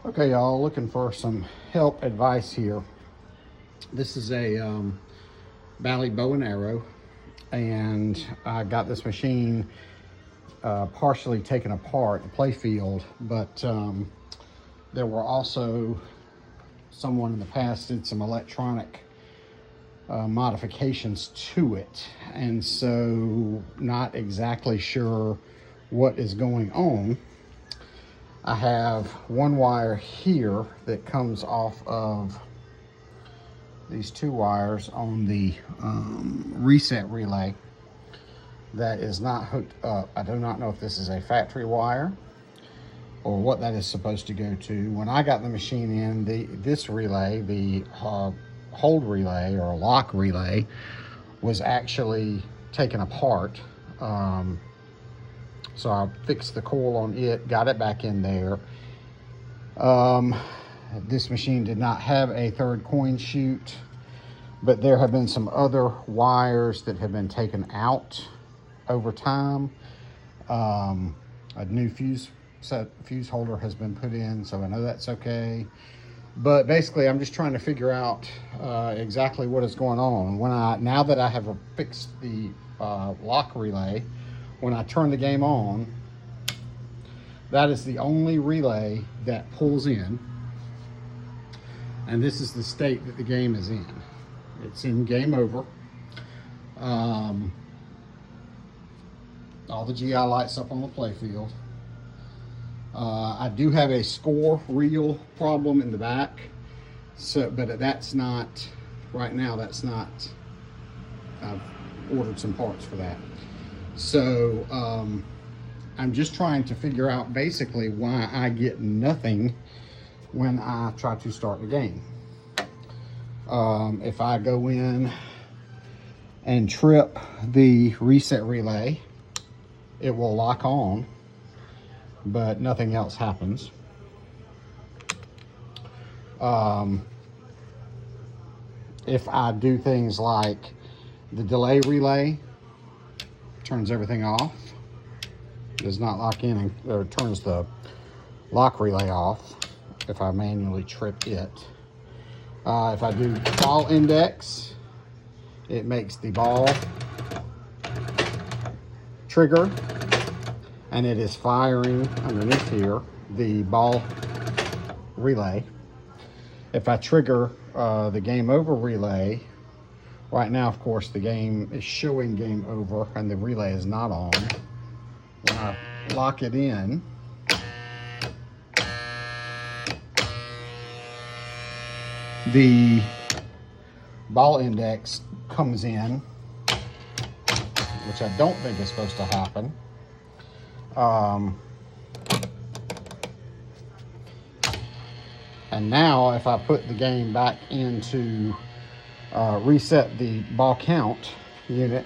Okay, y'all, looking for some help, advice here. This is a Bally Bow and Arrow, and I got this machine partially taken apart, the play field, but there were also someone in the past did some electronic modifications to it, and so not exactly sure what is going on. I have one wire here that comes off of these two wires on the reset relay that is not hooked up. I do not know if this is a factory wire or what that is supposed to go to. When I got the machine in, this relay, the hold relay or lock relay, was actually taken apart. So I fixed the coil on it, got it back in there. This machine did not have a third coin chute, but there have been some other wires that have been taken out over time. A new fuse holder has been put in, so I know that's okay. But basically, I'm just trying to figure out exactly what is going on. Now that I have fixed the lock relay, when I turn the game on, that is the only relay that pulls in, and this is the state that the game is in. It's in game over. All the GI lights up on the play field. I do have a score reel problem in the back, but that's not, right now that's not, I've ordered some parts for that. So I'm just trying to figure out basically why I get nothing when I try to start the game. If I go in and trip the reset relay, it will lock on, but nothing else happens. If I do things like the delay relay, turns everything off, does not lock in, or turns the lock relay off if I manually trip it. If I do ball index, it makes the ball trigger, and it is firing underneath here the ball relay. If I trigger the game over relay, right now, of course, the game is showing game over and the relay is not on. When I lock it in, the ball index comes in, which I don't think is supposed to happen. And now if I put the game back into reset the ball count unit,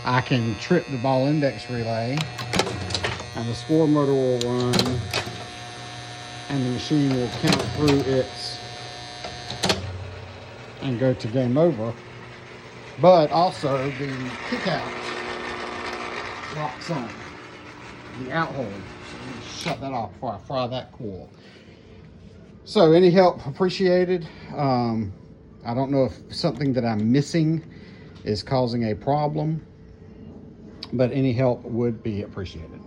I can trip the ball index relay and the score motor will run and the machine will count through its and go to game over. But also the kick out locks on, the out hold. So shut that off before I fry that coil. So any help appreciated. I don't know if something that I'm missing is causing a problem, but any help would be appreciated.